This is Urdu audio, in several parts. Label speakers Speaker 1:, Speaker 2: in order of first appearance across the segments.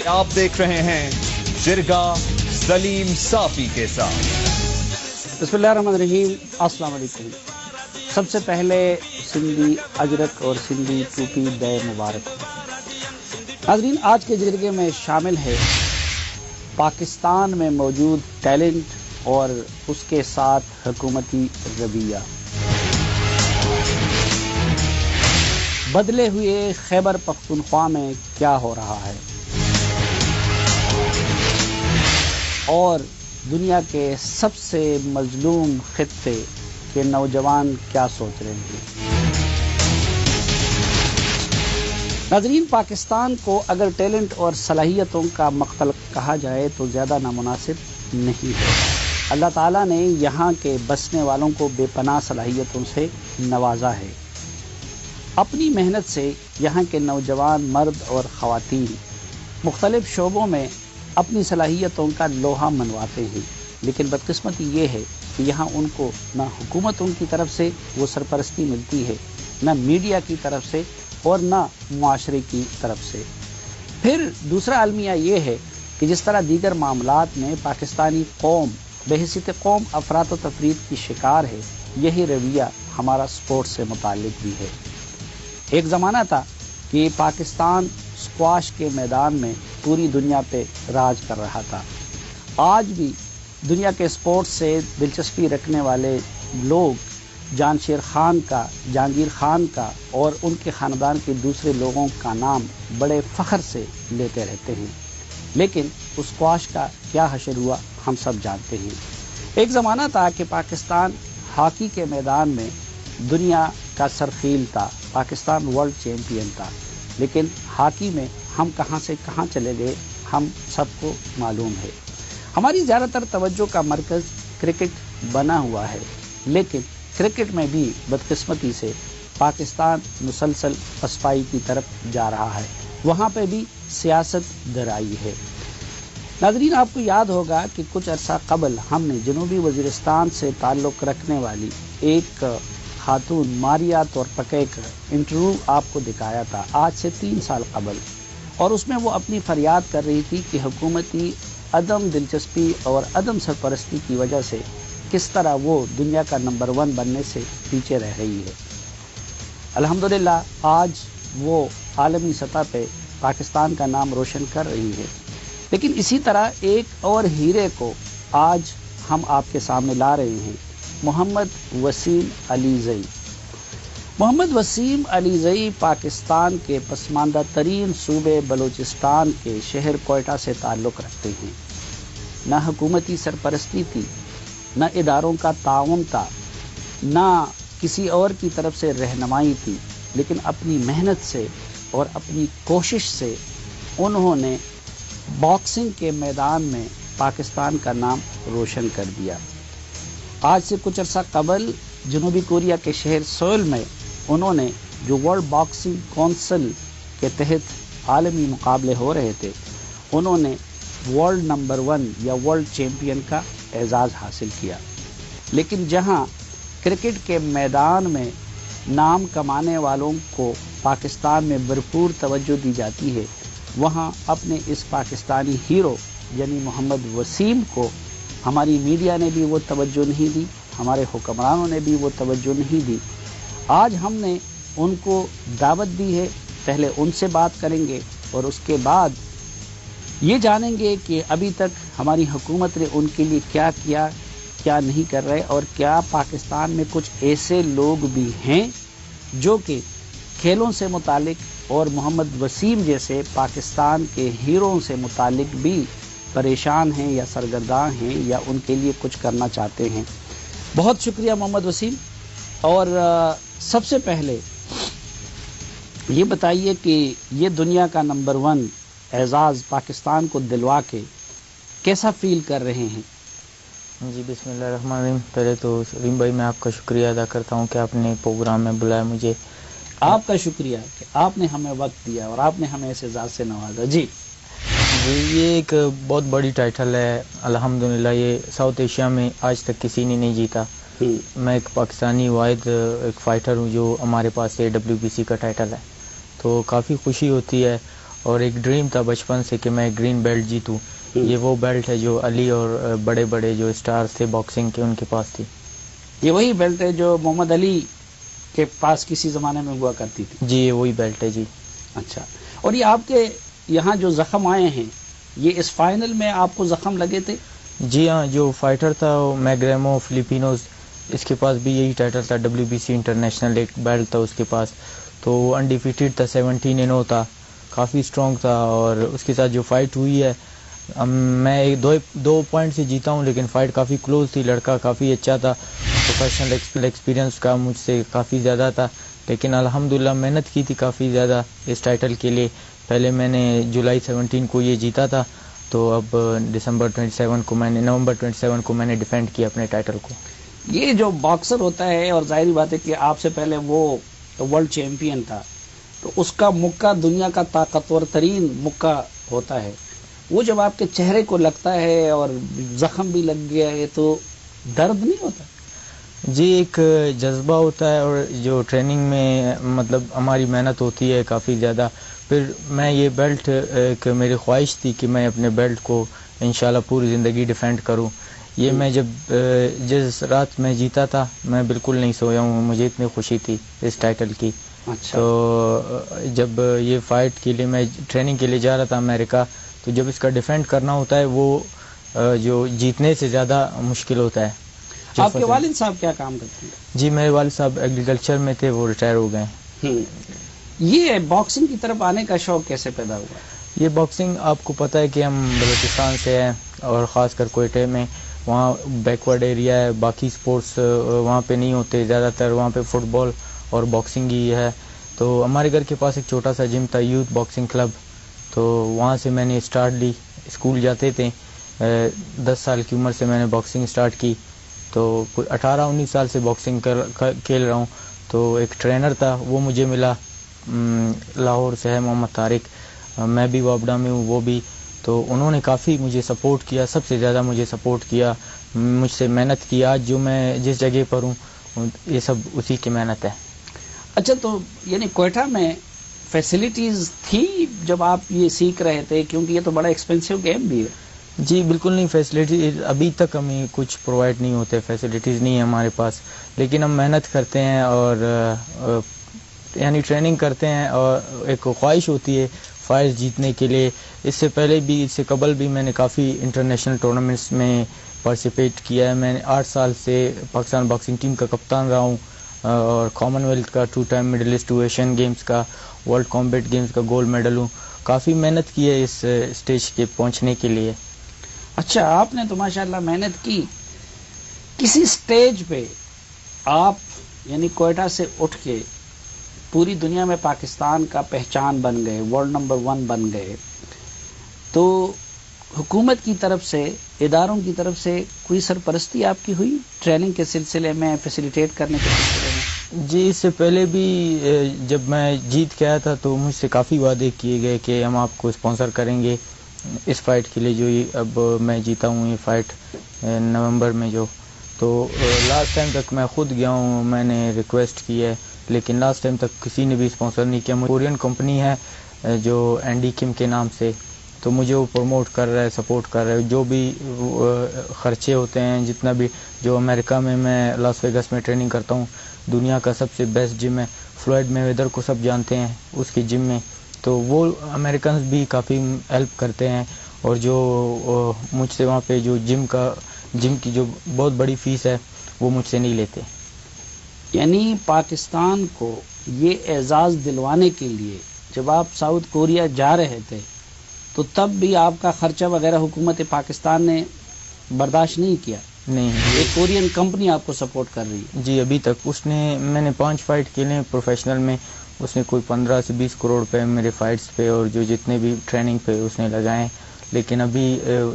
Speaker 1: آپ دیکھ رہے ہیں جرگا سلیم صافی کے ساتھ.
Speaker 2: بسم اللہ الرحمن الرحیم. السلام علیکم. سب سے پہلے سندھی اجرک اور سندھی ٹوپی دے مبارک. ناظرین، آج کے جرگے میں شامل ہے پاکستان میں موجود ٹیلنٹ اور اس کے ساتھ حکومتی رویہ. بدلے ہوئے خیبر پختونخوا میں کیا ہو رہا ہے اور دنیا کے سب سے مظلوم خطے کے نوجوان کیا سوچ رہے ہیں. ناظرین، پاکستان کو اگر ٹیلنٹ اور صلاحیتوں کا مقتل کہا جائے تو زیادہ نامناسب نہیں ہے. اللہ تعالیٰ نے یہاں کے بسنے والوں کو بے پناہ صلاحیتوں سے نوازا ہے. اپنی محنت سے یہاں کے نوجوان مرد اور خواتین مختلف شعبوں میں اپنی صلاحیتوں کا لوہا منواتے ہیں، لیکن بدقسمتی یہ ہے کہ یہاں ان کو نہ حکومت ان کی طرف سے وہ سرپرستی ملتی ہے، نہ میڈیا کی طرف سے اور نہ معاشرے کی طرف سے. پھر دوسرا المیہ یہ ہے کہ جس طرح دیگر معاملات میں پاکستانی قوم بحیثیت قوم افراط و تفرید کی شکار ہے، یہی رویہ ہمارا سپورٹ سے متعلق بھی ہے. ایک زمانہ تھا کہ پاکستان اسکواش کے میدان میں پوری دنیا پہ راج کر رہا تھا. آج بھی دنیا کے سپورٹ سے دلچسپی رکھنے والے لوگ جانشیر خان کا، جہانگیر خان کا اور ان کے خاندان کے دوسرے لوگوں کا نام بڑے فخر سے لیتے رہتے ہیں، لیکن اسکواش کا کیا حشر ہوا ہم سب جانتے ہیں. ایک زمانہ تھا کہ پاکستان ہاکی کے میدان میں دنیا کا سرخیل تھا، پاکستان ورلڈ چیمپئن تھا، لیکن ہاکی میں ہم کہاں سے کہاں چلے گئے ہم سب کو معلوم ہے. ہماری زیادہ تر توجہ کا مرکز کرکٹ بنا ہوا ہے، لیکن کرکٹ میں بھی بدقسمتی سے پاکستان مسلسل پسپائی کی طرف جا رہا ہے. وہاں پہ بھی سیاست درائی ہے. ناظرین، آپ کو یاد ہوگا کہ کچھ عرصہ قبل ہم نے جنوبی وزیرستان سے تعلق رکھنے والی ایک خاتون ماریا تورپکے کا انٹرویو آپ کو دکھایا تھا آج سے 3 سال قبل، اور اس میں وہ اپنی فریاد کر رہی تھی کہ حکومتی عدم دلچسپی اور عدم سرپرستی کی وجہ سے کس طرح وہ دنیا کا نمبر 1 بننے سے پیچھے رہ رہی ہے. الحمدللہ آج وہ عالمی سطح پہ پاکستان کا نام روشن کر رہی ہے. لیکن اسی طرح ایک اور ہیرے کو آج ہم آپ کے سامنے لا رہے ہیں، محمد وسیم علیزئی. محمد وسیم علیزئی پاکستان کے پسماندہ ترین صوبے بلوچستان کے شہر کوئٹہ سے تعلق رکھتے ہیں. نہ حکومتی سرپرستی تھی، نہ اداروں کا تعاون تھا، نہ کسی اور کی طرف سے رہنمائی تھی، لیکن اپنی محنت سے اور اپنی کوشش سے انہوں نے باکسنگ کے میدان میں پاکستان کا نام روشن کر دیا. آج سے کچھ عرصہ قبل جنوبی کوریا کے شہر سول میں انہوں نے جو ورلڈ باکسنگ کونسل کے تحت عالمی مقابلے ہو رہے تھے، انہوں نے ورلڈ نمبر 1 یا ورلڈ چیمپئن کا اعزاز حاصل کیا. لیکن جہاں کرکٹ کے میدان میں نام کمانے والوں کو پاکستان میں بھرپور توجہ دی جاتی ہے، وہاں اپنے اس پاکستانی ہیرو یعنی محمد وسیم کو ہماری میڈیا نے بھی وہ توجہ نہیں دی، ہمارے حکمرانوں نے بھی وہ توجہ نہیں دی. آج ہم نے ان کو دعوت دی ہے. پہلے ان سے بات کریں گے اور اس کے بعد یہ جانیں گے کہ ابھی تک ہماری حکومت نے ان کے لیے کیا کیا، کیا نہیں کر رہے، اور کیا پاکستان میں کچھ ایسے لوگ بھی ہیں جو کہ کھیلوں سے متعلق اور محمد وسیم جیسے پاکستان کے ہیروں سے متعلق بھی پریشان ہیں یا سرگرداں ہیں یا ان کے لیے کچھ کرنا چاہتے ہیں. بہت شکریہ محمد وسیم. اور سب سے پہلے یہ بتائیے کہ یہ دنیا کا نمبر 1 اعزاز پاکستان کو دلوا کے کیسا فیل کر رہے ہیں؟
Speaker 3: جی بسم اللہ الرحمن الرحیم. پہلے تو سلیم بھائی میں آپ کا شکریہ ادا کرتا ہوں کہ آپ نے پروگرام میں بلایا مجھے.
Speaker 2: آپ کا شکریہ کہ آپ نے ہمیں وقت دیا اور آپ نے ہمیں اس اعزاز سے نوازا. جی
Speaker 3: یہ ایک بہت بڑی ٹائٹل ہے الحمدللہ. یہ ساؤتھ ایشیا میں آج تک کسی نے نہیں جیتا. میں ایک پاکستانی واحد ایک فائٹر ہوں جو ہمارے پاس AWBC کا ٹائٹل ہے، تو کافی خوشی ہوتی ہے. اور ایک ڈریم تھا بچپن سے کہ میں گرین بیلٹ جیتوں. یہ وہ بیلٹ ہے جو علی اور بڑے بڑے جو اسٹارز تھے باکسنگ کے ان کے پاس تھی.
Speaker 2: یہ وہی بیلٹ ہے جو محمد علی کے پاس کسی زمانے میں ہوا کرتی تھی؟
Speaker 3: جی یہ وہی بیلٹ ہے جی.
Speaker 2: اچھا. اور یہ آپ کے یہاں جو زخم آئے ہیں یہ اس فائنل میں آپ کو زخم لگے تھے؟
Speaker 3: جی ہاں, جو فائٹر تھا وہ میگریمو فلیپینوز, اس کے پاس بھی یہی ٹائٹل تھا, WBC انٹرنیشنل ایک بیلٹ تھا اس کے پاس. تو وہ انڈیفیٹڈ تھا, 17-0 تھا, کافی اسٹرانگ تھا. اور اس کے ساتھ جو فائٹ ہوئی ہے میں دو پوائنٹ سے جیتا ہوں, لیکن فائٹ کافی کلوز تھی. لڑکا کافی اچھا تھا, پروفیشنل ایکسپیرینس کا مجھ سے کافی زیادہ تھا, لیکن الحمدللہ محنت کی تھی کافی زیادہ اس ٹائٹل کے لیے. پہلے میں نے جولائی 17 کو یہ جیتا تھا, تو اب نومبر 27 کو میں نے ڈیفینڈ کیا اپنے ٹائٹل کو.
Speaker 2: یہ جو باکسر ہوتا ہے, اور ظاہری بات ہے کہ آپ سے پہلے وہ ورلڈ چیمپئن تھا, تو اس کا مکہ دنیا کا طاقتور ترین مکہ ہوتا ہے, وہ جب آپ کے چہرے کو لگتا ہے اور زخم بھی لگ گیا ہے تو درد نہیں ہوتا؟
Speaker 3: جی ایک جذبہ ہوتا ہے, اور جو ٹریننگ میں مطلب ہماری محنت ہوتی ہے کافی زیادہ. پھر میں یہ بیلٹ ایک میری خواہش تھی کہ میں اپنے بیلٹ کو انشاءاللہ پوری زندگی ڈیفینڈ کروں. یہ میں جس رات میں جیتا تھا میں بالکل نہیں سویا ہوں, مجھے اتنی خوشی تھی اس ٹائٹل کی.
Speaker 2: اچھا.
Speaker 3: تو جب یہ فائٹ کے لیے میں ٹریننگ کے لیے جا رہا تھا امریکہ, تو جب اس کا ڈیفینڈ کرنا ہوتا ہے وہ جو جیتنے سے زیادہ مشکل ہوتا ہے.
Speaker 2: آپ کے والد صاحب کیا کام کرتے ہیں؟
Speaker 3: جی میرے والد صاحب ایگریکلچر میں تھے, وہ ریٹائر ہو گئے ہیں.
Speaker 2: یہ باکسنگ کی طرف آنے کا شوق کیسے پیدا ہوا؟
Speaker 3: یہ باکسنگ آپ کو پتہ ہے کہ ہم بلوچستان سے ہیں, اور خاص کر کوئٹے میں, وہاں بیکورڈ ایریا ہے, باقی سپورٹس وہاں پہ نہیں ہوتے زیادہ تر, وہاں پہ فٹ بال اور باکسنگ ہی ہے. تو ہمارے گھر کے پاس ایک چھوٹا سا جم تھا, یوتھ باکسنگ کلب, تو وہاں سے میں نے اسٹارٹ لی. اسکول جاتے تھے, 10 سال کی عمر سے میں نے باکسنگ اسٹارٹ کی, تو 18-19 سال سے باکسنگ کھیل رہا ہوں. تو ایک ٹرینر تھا وہ مجھے ملا, لاہور سے ہے, محمد طارق, میں بھی وابڈا میں ہوں, وہ بھی. تو انہوں نے کافی مجھے سپورٹ کیا, سب سے زیادہ مجھے سپورٹ کیا, مجھ سے محنت کی. آج جو میں جس جگہ پر ہوں یہ سب اسی کی محنت ہے.
Speaker 2: اچھا, تو یعنی کوئٹہ میں فیسلٹیز تھی جب آپ یہ سیکھ رہے تھے, کیونکہ یہ تو بڑا ایکسپینسو گیم بھی ہے؟
Speaker 3: جی بالکل نہیں, فیسلٹیز ابھی تک ہمیں کچھ پرووائڈ نہیں ہوتے, فیسلٹیز نہیں ہے ہمارے پاس, لیکن ہم محنت کرتے ہیں اور یعنی ٹریننگ کرتے ہیں, اور ایک خواہش ہوتی ہے فائز جیتنے کے لیے. اس سے پہلے بھی, اس سے قبل بھی میں نے کافی انٹرنیشنل ٹورنامنٹس میں پارٹیسپیٹ کیا ہے. میں نے 8 سال سے پاکستان باکسنگ ٹیم کا کپتان رہا ہوں, اور کامن ویلتھ کا 2 ٹائم میڈلسٹ ہوں, ایشین گیمز کا, ورلڈ کامبیٹ گیمز کا گولڈ میڈل ہوں. کافی محنت کی ہے اس اسٹیج کے پہنچنے کے لیے.
Speaker 2: اچھا, آپ نے تو ماشاءاللہ محنت کی. کسی اسٹیج پہ آپ یعنی کوئٹہ سے اٹھ کے پوری دنیا میں پاکستان کا پہچان بن گئے, ورلڈ نمبر 1 بن گئے, تو حکومت کی طرف سے, اداروں کی طرف سے کوئی سرپرستی آپ کی ہوئی ٹریننگ کے سلسلے میں, فیسیلیٹیٹ کرنے کے سلسلے میں؟
Speaker 3: جی اس سے پہلے بھی جب میں جیت کے آیا تھا تو مجھ سے کافی وعدے کیے گئے کہ ہم آپ کو اسپانسر کریں گے اس فائٹ کے لیے, جو اب میں جیتا ہوں یہ فائٹ نومبر میں جو. تو لاسٹ ٹائم تک میں خود گیا ہوں, میں نے ریکویسٹ کی ہے, لیکن لاسٹ ٹائم تک کسی نے بھی اسپانسر نہیں کیا. کورین کمپنی ہے جو اینڈی کم کے نام سے, تو مجھے وہ پروموٹ کر رہا ہے, سپورٹ کر رہا ہے. جو بھی خرچے ہوتے ہیں, جتنا بھی, جو امریکہ میں لاس ویگس میں ٹریننگ کرتا ہوں, دنیا کا سب سے بیسٹ جم ہے, فلوئڈ میویدر کو سب جانتے ہیں اس کی جم میں, تو وہ امریکنز بھی کافی ہیلپ کرتے ہیں. اور جو مجھ سے وہاں پہ جو جم کی جو بہت بڑی فیس ہے وہ مجھ سے نہیں لیتے.
Speaker 2: یعنی پاکستان کو یہ اعزاز دلوانے کے لیے جب آپ ساؤتھ کوریا جا رہے تھے تو تب بھی آپ کا خرچہ وغیرہ حکومت پاکستان نے برداشت نہیں کیا؟
Speaker 3: نہیں,
Speaker 2: ایک کورین کمپنی آپ کو سپورٹ کر رہی ہے.
Speaker 3: جی ابھی تک اس نے, میں نے 5 فائٹ کھیلے پروفیشنل میں, اس نے کوئی 15 سے 20 کروڑ روپے میرے فائٹس پہ اور جو جتنے بھی ٹریننگ پہ اس نے لگائے. لیکن ابھی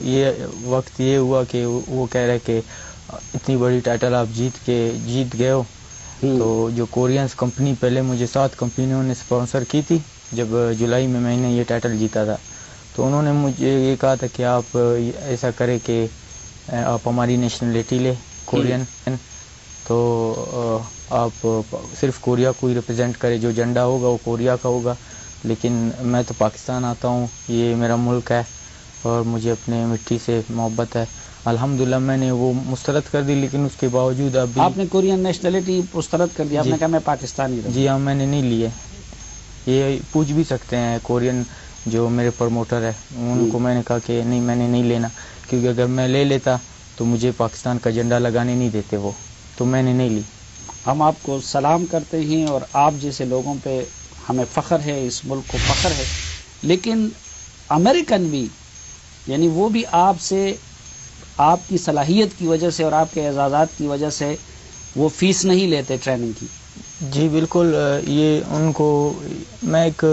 Speaker 3: یہ وقت یہ ہوا کہ وہ کہہ رہے کہ اتنی بڑی ٹائٹل آپ جیت گئے ہو, تو جو کورینز کمپنی, پہلے مجھے 7 کمپنیوں نے اسپانسر کی تھی جب جولائی میں نے یہ ٹائٹل جیتا تھا, تو انہوں نے مجھے یہ کہا تھا کہ آپ ایسا کریں کہ آپ ہماری نیشنلٹی لے کورین, تو آپ صرف کوریا کو ہی ریپرزینٹ کرے, جو جھنڈا ہوگا وہ کوریا کا ہوگا. لیکن میں تو پاکستان آتا ہوں، یہ میرا ملک ہے اور مجھے اپنے مٹی سے محبت ہے. الحمدللہ میں نے وہ مسترد کر دی، لیکن اس کے باوجود ابھی
Speaker 2: آپ نے کورین نیشنلٹی مسترد کر دیا، آپ
Speaker 3: جی.
Speaker 2: نے کہا میں پاکستانی رہوں.
Speaker 3: جی ہاں، میں نے نہیں لی ہے. یہ پوچھ بھی سکتے ہیں کورین جو میرے پروموٹر ہے، ان کو میں نے کہا کہ نہیں، میں نے نہیں لینا، کیونکہ اگر میں لے لیتا تو مجھے پاکستان کا جھنڈا لگانے نہیں دیتے وہ، تو میں نے نہیں لی.
Speaker 2: ہم آپ کو سلام کرتے ہیں اور آپ جیسے لوگوں پہ ہمیں فخر ہے، اس ملک کو فخر ہے. لیکن امریکن بھی، یعنی وہ بھی آپ سے، آپ کی صلاحیت کی وجہ سے اور آپ کے اعزازات کی وجہ سے وہ فیس نہیں لیتے ٹریننگ کی.
Speaker 3: جی بالکل. یہ ان کو، میں ایک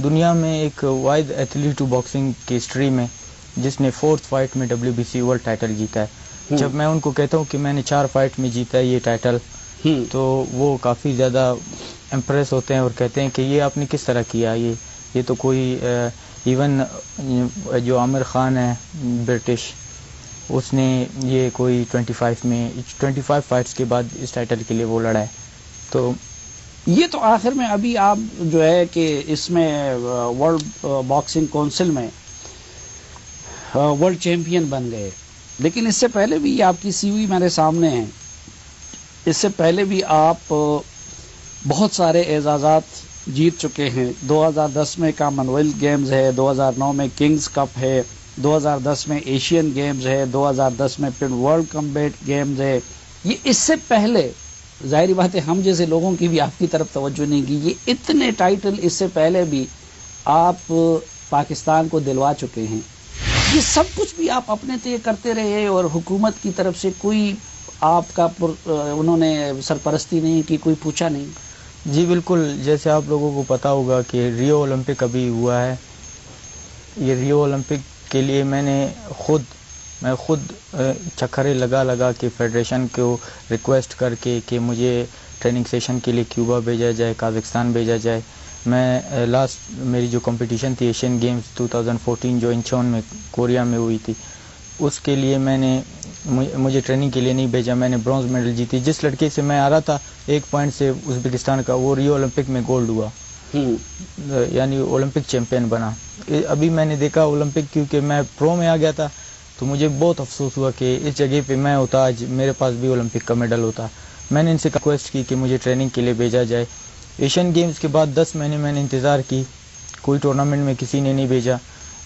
Speaker 3: دنیا میں ایک واحد ایتھلیٹ ہوں باکسنگ کی ہسٹری میں جس نے 4th فائٹ میں WBC ورلڈ ٹائٹل جیتا ہے. جب میں ان کو کہتا ہوں کہ میں نے 4 فائٹ میں جیتا ہے یہ ٹائٹل، تو وہ کافی زیادہ امپریس ہوتے ہیں اور کہتے ہیں کہ یہ آپ نے کس طرح کیا. یہ تو کوئی ایون جو عامر خان ہے برٹش، اس نے یہ کوئی 25 فائٹس کے بعد اس ٹائٹل کے لیے وہ لڑا ہے. تو
Speaker 2: یہ تو آخر میں ابھی آپ جو ہے کہ اس میں ورلڈ باکسنگ کونسل میں ورلڈ چیمپئن بن گئے، لیکن اس سے پہلے بھی یہ آپ کی سی وی میرے سامنے ہے. اس سے پہلے بھی آپ بہت سارے اعزازات جیت چکے ہیں. 2010 میں کامن ویلتھ گیمز ہے، 2009 میں کنگز کپ ہے، 2010 میں ایشین گیمز ہے، 2010 میں پھر ورلڈ کمبیٹ گیمز ہے. یہ اس سے پہلے، ظاہری بات ہے ہم جیسے لوگوں کی بھی آپ کی طرف توجہ نہیں کی، یہ اتنے ٹائٹل اس سے پہلے بھی آپ پاکستان کو دلوا چکے ہیں. یہ سب کچھ بھی آپ اپنے طے کرتے رہے اور حکومت کی طرف سے کوئی آپ کا انہوں نے سرپرستی نہیں کی، کوئی پوچھا نہیں؟
Speaker 3: جی بالکل. جیسے آپ لوگوں کو پتا ہوگا کہ ریو اولمپک ابھی ہوا ہے. یہ ریو اولمپک کے لیے میں خود چکرے لگا کے فیڈریشن کو ریکویسٹ کر کے کہ مجھے ٹریننگ سیشن کے لیے کیوبا بھیجا جائے، قازقستان بھیجا جائے. میں لاسٹ میری جو کمپٹیشن تھی ایشین گیمز 2014 جو انچون میں کوریا میں ہوئی تھی، اس کے لیے مجھے ٹریننگ کے لیے نہیں بھیجا. میں نے برونز میڈل جیتی. جس لڑکے سے میں آ رہا تھا 1 پوائنٹ سے ازبکستان کا، وہ ریو اولمپک میں گولڈ ہوا، یعنی اولمپک چیمپئن بنا. ابھی میں نے دیکھا اولمپک، کیونکہ میں پرو میں آ گیا تھا تو مجھے بہت افسوس ہوا کہ اس جگہ پہ میں ہوتا آج میرے پاس بھی اولمپک کا میڈل ہوتا. میں نے ان سے ریکویسٹ کی کہ مجھے ٹریننگ کے لیے بھیجا جائے. ایشین گیمز کے بعد 10 مہینے میں نے انتظار کی، کوئی ٹورنامنٹ میں کسی نے نہیں بھیجا،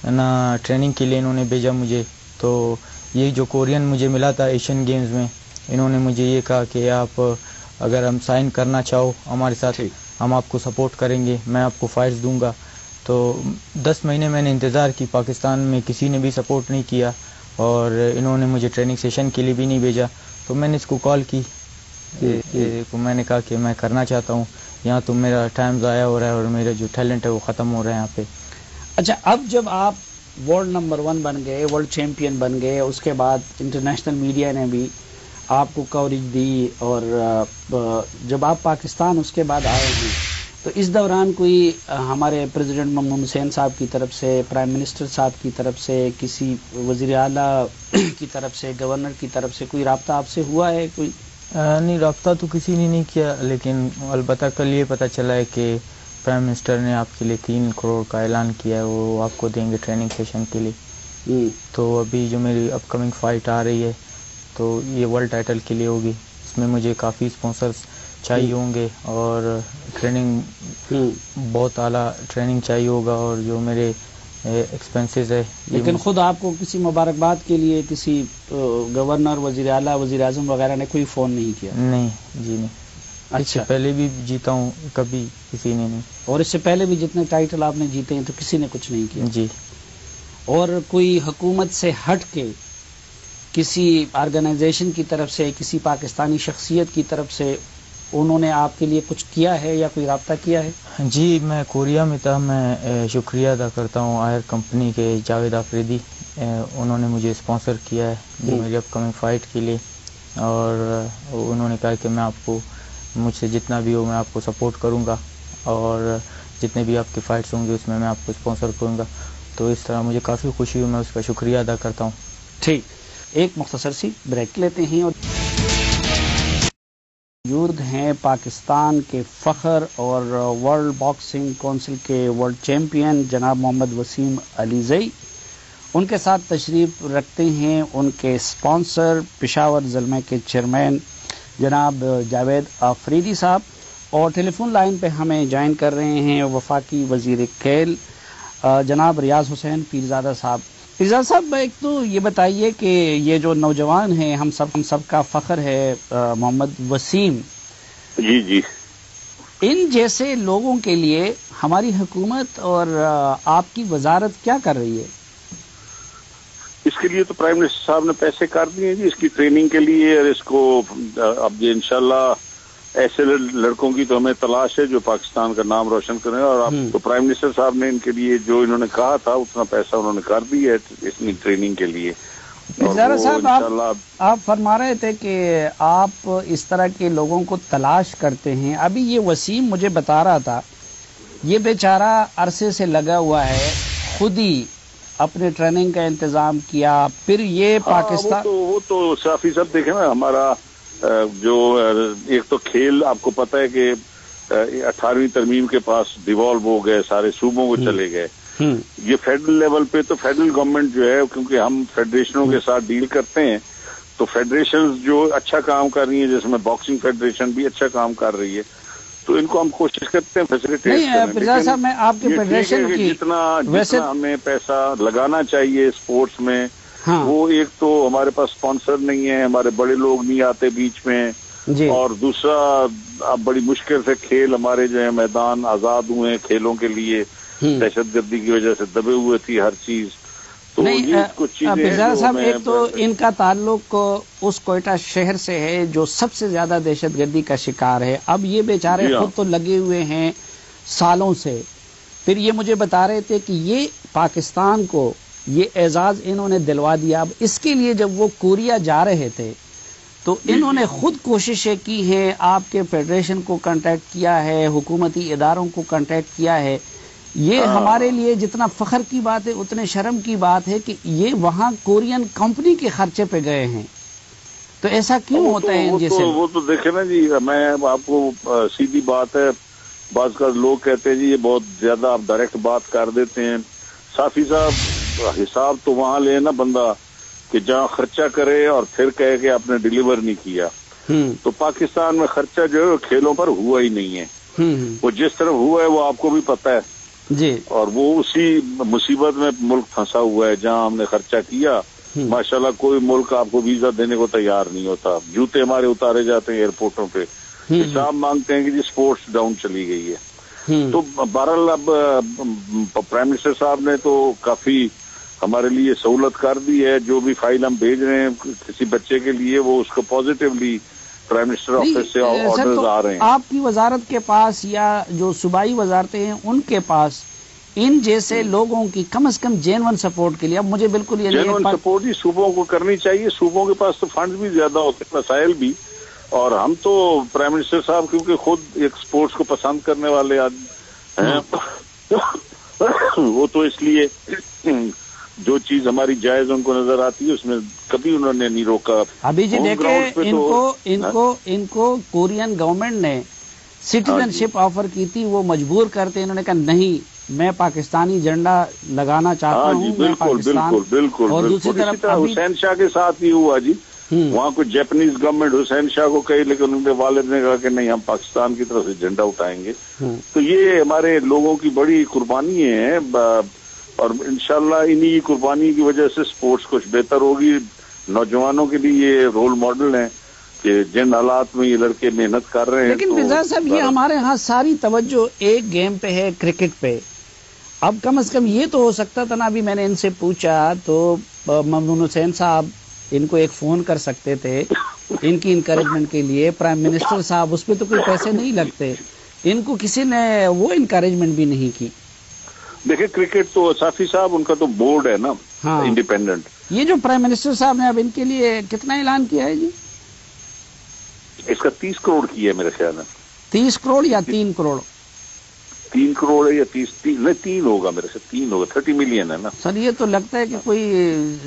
Speaker 3: نہ ٹریننگ کے لیے انہوں نے بھیجا مجھے. تو یہ جو کورین مجھے ملا تھا ایشین گیمز میں، انہوں نے مجھے یہ کہا کہ آپ اگر ہم سائن کرنا چاہو ہمارے ساتھ، ہم آپ کو سپورٹ کریں گے، میں آپ کو فائٹس دوں گا. تو 10 مہینے میں نے انتظار کی، پاکستان میں کسی نے بھی سپورٹ نہیں کیا اور انہوں نے مجھے ٹریننگ سیشن کے لیے بھی نہیں بھیجا. تو میں نے اس کو کال کی، میں نے کہا کہ میں کرنا چاہتا ہوں، یہاں تو میرا ٹائم ضائع ہو رہا ہے اور میرا جو ٹیلنٹ ہے وہ ختم ہو رہا ہے یہاں پہ.
Speaker 2: اچھا، اب جب آپ ورلڈ نمبر 1 بن گئے، ورلڈ چیمپئن بن گئے، اس کے بعد انٹرنیشنل میڈیا نے بھی آپ کو کوریج دی، اور جب آپ پاکستان اس کے بعد آئے ہیں تو اس دوران کوئی ہمارے پریزیڈنٹ ممنون حسین صاحب کی طرف سے، پرائم منسٹر صاحب کی طرف سے، کسی وزیر اعلیٰ کی طرف سے، گورنر کی طرف سے کوئی رابطہ آپ سے ہوا ہے؟ کوئی
Speaker 3: نہیں، رابطہ تو کسی نے نہیں کیا، لیکن البتہ کل یہ پتہ چلا ہے کہ پرائم منسٹر نے آپ کے لیے 3 کروڑ کا اعلان کیا ہے، وہ آپ کو دیں گے ٹریننگ سیشن کے لیے. تو ابھی جو میری اپ کمنگ فائٹ آ رہی ہے تو یہ ورلڈ ٹائٹل کے لیے ہوگی. اس میں مجھے کافی اسپانسرز چاہیے ہوں گے اور ٹریننگ بہت اعلیٰ ٹریننگ چاہیے ہوگا، اور جو میرے ایکسپینسز ہے.
Speaker 2: لیکن خود آپ کو کسی مبارکباد کے لیے کسی گورنر، وزیر اعلیٰ، وزیر اعظم وغیرہ نے کوئی فون نہیں کیا؟
Speaker 3: نہیں جی نہیں. اس سے پہلے بھی جیتا ہوں، کبھی کسی نے نہیں.
Speaker 2: اور اس سے پہلے بھی جتنے ٹائٹل آپ نے جیتے ہیں تو کسی نے کچھ نہیں کیا؟
Speaker 3: جی.
Speaker 2: اور کوئی حکومت سے ہٹ کے کسی آرگنائزیشن کی طرف سے، کسی پاکستانی شخصیت کی طرف سے انہوں نے آپ کے لیے کچھ کیا ہے یا کوئی رابطہ کیا ہے؟
Speaker 3: جی، میں کوریا میں تھا. میں شکریہ ادا کرتا ہوں آئر کمپنی کے جاوید آفریدی، انہوں نے مجھے اسپانسر کیا ہے میری اپ کمنگ فائٹ کے لیے، اور انہوں نے کہا کہ میں آپ کو، مجھ سے جتنا بھی ہو میں آپ کو سپورٹ کروں گا، اور جتنے بھی آپ کے فائٹس ہوں گے اس میں میں آپ کو اسپانسر کروں گا. تو اس طرح مجھے کافی خوشی ہوئی، میں اس کا شکریہ ادا کرتا ہوں.
Speaker 2: ٹھیک، ایک مختصر سی بریک لیتے ہیں. اور موجود ہیں پاکستان کے فخر اور ورلڈ باکسنگ کونسل کے ورلڈ چیمپئن جناب محمد وسیم علیزئی. ان کے ساتھ تشریف رکھتے ہیں ان کے اسپانسر پشاور زلمے کے چیئرمین جناب جاوید آفریدی صاحب، اور ٹیلی فون لائن پہ ہمیں جوائن کر رہے ہیں وفاقی وزیر کھیل جناب ریاض حسین پیرزادہ صاحب. پیرزادہ صاحب، ایک تو یہ بتائیے کہ یہ جو نوجوان ہیں ہم سب کا فخر ہے محمد وسیم،
Speaker 4: جی
Speaker 2: ان جیسے لوگوں کے لیے ہماری حکومت اور آپ کی وزارت کیا کر رہی ہے؟
Speaker 4: اس کے لیے تو پرائم منسٹر صاحب نے پیسے کر دیے ہیں جی، اس کی ٹریننگ کے لیے، اور اس کو اب یہ انشاءاللہ ایسے لڑکوں کی تو ہمیں تلاش ہے جو پاکستان کا نام روشن کریں، اور اب تو پرائم منسٹر صاحب نے ان کے لیے جو انہوں نے کہا تھا اتنا پیسہ انہوں نے کر دیا ہے اس کی ٹریننگ کے لیے.
Speaker 2: صاحب آپ فرما رہے تھے کہ آپ اس طرح کے لوگوں کو تلاش کرتے ہیں. ابھی یہ وسیم مجھے بتا رہا تھا یہ بیچارہ عرصے سے لگا ہوا ہے، خود ہی اپنے ٹریننگ کا انتظام کیا، پھر یہ پاکستان
Speaker 4: وہ تو صافی صاحب دیکھیں نا، ہمارا جو ایک تو کھیل آپ کو پتہ ہے کہ 18ویں ترمیم کے پاس ڈیوالو ہو گئے، سارے صوبوں کو چلے گئے. یہ فیڈرل لیول پہ تو فیڈرل گورنمنٹ جو ہے، کیونکہ ہم فیڈریشنوں کے ساتھ ڈیل کرتے ہیں، تو فیڈریشن جو اچھا کام کر رہی ہیں، جس میں باکسنگ فیڈریشن بھی اچھا کام کر رہی ہے، تو ان کو ہم کوشش کرتے ہیں فیسیلیٹیٹ
Speaker 2: کرنے. صاحب میں آپ کے فیڈریشن کی
Speaker 4: جتنا ہمیں پیسہ لگانا چاہیے اسپورٹس میں، وہ ایک تو ہمارے پاس اسپانسر نہیں ہے، ہمارے بڑے لوگ نہیں آتے بیچ میں، اور دوسرا اب بڑی مشکل سے کھیل ہمارے جو ہے میدان آزاد ہوئے ہیں کھیلوں کے لیے، دہشت گردی کی وجہ سے دبے ہوئے تھی ہر چیز. تو
Speaker 2: پیرزادہ صاحب، ایک تو ان کا تعلق اس کوئٹہ شہر سے ہے جو سب سے زیادہ دہشت گردی کا شکار ہے. اب یہ بیچارے خود تو لگے ہوئے ہیں سالوں سے، پھر یہ مجھے بتا رہے تھے کہ یہ پاکستان کو یہ اعزاز انہوں نے دلوا دیا. اب اس کے لیے جب وہ کوریا جا رہے تھے تو انہوں نے خود کوششیں کی ہیں، آپ کے فیڈریشن کو کانٹیکٹ کیا ہے، حکومتی اداروں کو کانٹیکٹ کیا ہے. یہ ہمارے لیے جتنا فخر کی بات ہے اتنے شرم کی بات ہے کہ یہ وہاں کورین کمپنی کے خرچے پہ گئے ہیں. تو ایسا کیوں ہوتا ہے ان جیسے؟
Speaker 4: وہ تو دیکھیں نا جی، میں آپ کو سیدھی بات ہے، بعض کا لوگ کہتے ہیں جی یہ بہت زیادہ آپ ڈائریکٹ بات کر دیتے ہیں. صافی صاحب، حساب تو وہاں لے نا بندہ کہ جہاں خرچہ کرے اور پھر کہے کہ آپ نے ڈیلیور نہیں کیا. تو پاکستان میں خرچہ جو ہے کھیلوں پر ہوا ہی نہیں ہے. وہ جس طرح ہوا ہے وہ آپ کو بھی پتہ ہے
Speaker 2: جی،
Speaker 4: اور وہ اسی مصیبت میں ملک پھنسا ہوا ہے جہاں ہم نے خرچہ کیا. ماشاءاللہ کوئی ملک آپ کو ویزا دینے کو تیار نہیں ہوتا، جوتے ہمارے اتارے جاتے ہیں ایئرپورٹوں پہ، حساب مانگتے ہیں کہ جی سپورٹس ڈاؤن چلی گئی ہے. تو بہرحال اب پرائم منسٹر صاحب نے تو کافی ہمارے لیے سہولت کر دی ہے. جو بھی فائل ہم بھیج رہے ہیں کسی بچے کے لیے، وہ اس کو پازیٹیولی پرائم منسٹر آفس سے آرڈرز آ رہے ہیں.
Speaker 2: آپ کی وزارت کے پاس یا جو صوبائی وزارتیں ہیں ان کے پاس ان جیسے لوگوں کی کم از کم جینون سپورٹ کے لیے، اب مجھے بالکل یہ
Speaker 4: جینون سپورٹ ہی صوبوں کو کرنی چاہیے. صوبوں کے پاس تو فنڈ بھی زیادہ ہوتے ہیں، وسائل بھی، اور ہم تو پرائم منسٹر صاحب کیونکہ خود ایک سپورٹس کو پسند کرنے والے آدمی ہیں، وہ تو اس لیے جو چیز ہماری جائز ان کو نظر آتی ہے اس میں کبھی انہوں نے نہیں روکا.
Speaker 2: ابھی جی دیکھیں، ان کو کورین گورنمنٹ نے سٹیزن شپ آفر کی تھی، وہ مجبور کرتے انہوں نے کہا نہیں میں پاکستانی جھنڈا لگانا چاہتا ہوں.
Speaker 4: بالکل.
Speaker 2: اور دوسری طرف
Speaker 4: حسین شاہ کے ساتھ ہی ہوا جی، وہاں کو جیپنیز گورنمنٹ حسین شاہ کو کہی، لیکن ان کے والد نے کہا کہ نہیں ہم پاکستان کی طرف سے جھنڈا اٹھائیں گے. تو یہ ہمارے لوگوں کی بڑی قربانی ہے، اور انشاءاللہ انہی قربانی کی وجہ سے سپورٹس کچھ بہتر ہوگی. نوجوانوں کے لیے یہ رول ماڈل ہیں کہ جن حالات میں یہ لڑکے محنت کر رہے ہیں.
Speaker 2: لیکن پیرزادہ صاحب، یہ ہمارے ہاں ساری توجہ ایک گیم پہ ہے، کرکٹ پہ. اب کم از کم یہ تو ہو سکتا تھا نا، ابھی میں نے ان سے پوچھا تو ممنون حسین صاحب ان کو ایک فون کر سکتے تھے ان کی انکریجمنٹ کے لیے. پرائم منسٹر صاحب، اس پہ تو کوئی پیسے نہیں لگتے، ان کو کسی نے وہ انکریجمنٹ بھی نہیں کی.
Speaker 4: دیکھیں کرکٹ تو صافی صاحب ان کا تو بورڈ ہے نا انڈیپینڈنٹ.
Speaker 2: یہ جو پرائم منسٹر صاحب نے اب ان کے لیے کتنا اعلان کیا ہے جی؟
Speaker 4: اس کا 30 کروڑ کی ہے میرے خیال میں.
Speaker 2: 30 کروڑ یا 3 کروڑ؟
Speaker 4: 3 کروڑ ہے یا 3 ہوگا میرے سے، 3 ہوگا، 30 ملین ہے نا
Speaker 2: سر. یہ تو لگتا ہے کہ کوئی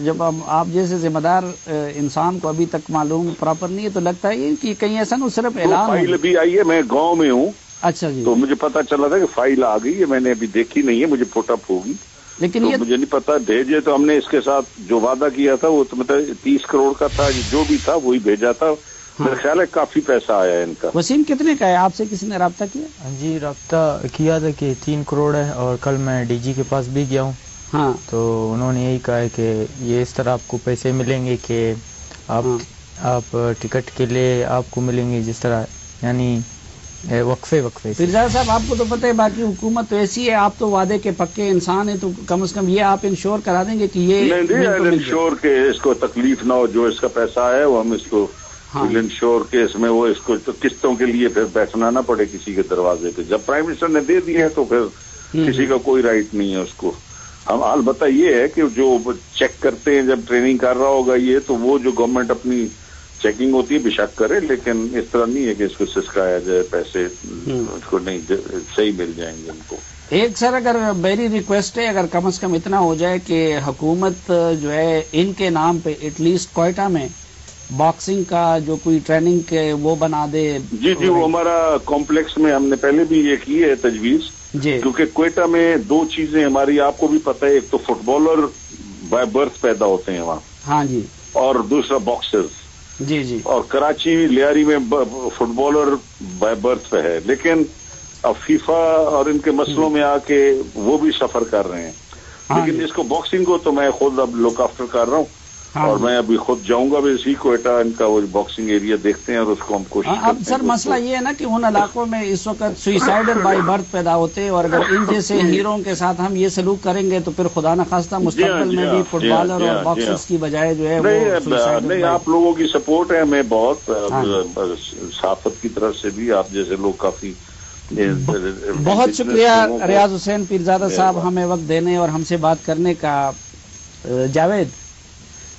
Speaker 2: جب آپ جیسے ذمہ دار انسان کو ابھی تک معلوم پراپر نہیں ہے تو لگتا ہے کہ کہیں ایسا نہ صرف اعلان.
Speaker 4: فائل بھی آئی ہے، میں گاؤں میں ہوں.
Speaker 2: اچھا جی.
Speaker 4: تو مجھے پتا چلا تھا کہ فائل آ گئی ہے، میں نے ابھی دیکھی نہیں ہے، مجھے پٹ اپ ہوگی.
Speaker 2: لیکن
Speaker 4: تو
Speaker 2: یہ
Speaker 4: مجھے نہیں پتا، بھیجے تو ہم نے اس کے ساتھ جو وعدہ کیا تھا وہ تو مطلب 30 کروڑ کا تھا، جو بھی تھا وہی بھیجا تھا. میرا خیال ہے کافی پیسہ آیا ہے ان کا.
Speaker 2: وسیم کتنے کا ہے؟ آپ سے کسی نے رابطہ کیا؟
Speaker 3: جی رابطہ کیا تھا کہ 3 کروڑ ہے، اور کل میں ڈی جی کے پاس بھی گیا ہوں.
Speaker 2: ہاں.
Speaker 3: تو انہوں نے یہی کہا ہے کہ یہ اس طرح آپ کو پیسے ملیں گے کہ آپ ٹکٹ کے لیے آپ کو ملیں گے جس طرح، یعنی وقفے سے.
Speaker 2: پیرزادہ صاحب آپ کو تو پتہ ہے باقی حکومت تو ایسی ہے، آپ تو وعدے کے پکے انسان ہیں، تو کم از کم یہ آپ انشور کرا دیں گے کہ یہ
Speaker 4: نہیں انشور کے اس کو تکلیف نہ ہو، جو اس کا پیسہ آیا وہ ہم اس کو انشور کے اس میں وہ اس کو قسطوں کے لیے پھر بیٹھنا نہ پڑے کسی کے دروازے پہ. جب پرائم منسٹر نے دے دیا ہے تو پھر کسی کا کوئی رائٹ نہیں ہے اس کو. ہم البتہ یہ ہے کہ جو چیک کرتے ہیں جب ٹریننگ کر رہا ہوگا یہ، تو وہ جو گورنمنٹ اپنی چیکنگ ہوتی ہے بشک کرے، لیکن اس طرح نہیں ہے کہ اس کو سسکایا جائے، پیسے اس کو نہیں صحیح مل جائیں گے ان کو.
Speaker 2: ایک سر اگر میری ریکویسٹ ہے، اگر کم از کم اتنا ہو جائے کہ حکومت جو ہے ان کے نام پہ ایٹ لیسٹ کوئٹہ میں باکسنگ کا جو کوئی ٹریننگ کے وہ بنا دے.
Speaker 4: جی وہ ہمارا کمپلیکس میں ہم نے پہلے بھی یہ کی ہے تجویز
Speaker 2: جی.
Speaker 4: کیونکہ کوئٹہ میں 2 چیزیں ہماری آپ کو بھی پتہ ہے، ایک تو فٹ بالر بائی برتھ پیدا ہوتے ہیں وہاں.
Speaker 2: ہاں جی.
Speaker 4: اور دوسرا باکسرز.
Speaker 2: جی.
Speaker 4: اور کراچی لیاری میں فٹ بالر بائی برتھ پہ ہے، لیکن اب فیفا اور ان کے مسئلوں میں آ کے وہ بھی سفر کر رہے ہیں. لیکن اس کو باکسنگ کو تو میں خود اب لک آفٹر کر رہا ہوں، اور میں ابھی خود جاؤں گا بھی اسی کوئٹہ ان کا وہ باکسنگ ایریا دیکھتے ہیں اور اس کو ہم کوشش کرتے ہیں.
Speaker 2: اب سر مسئلہ یہ ہے نا کہ ان علاقوں میں اس وقت سوئسائڈر بائی برتھ پیدا ہوتے ہیں، اور اگر ان جیسے ہیروں کے ساتھ ہم یہ سلوک کریں گے تو پھر خدا نخواستہ مستقبل میں بھی فٹ بالر اور باکسرز کی بجائے جو ہے
Speaker 4: نہیں آپ لوگوں کی سپورٹ ہے ہمیں بہت، صحافت کی طرف سے بھی آپ جیسے لوگ کافی.
Speaker 2: بہت شکریہ ریاض حسین پیرزادہ صاحب ہمیں وقت دینے اور ہم سے بات کرنے کا. جاوید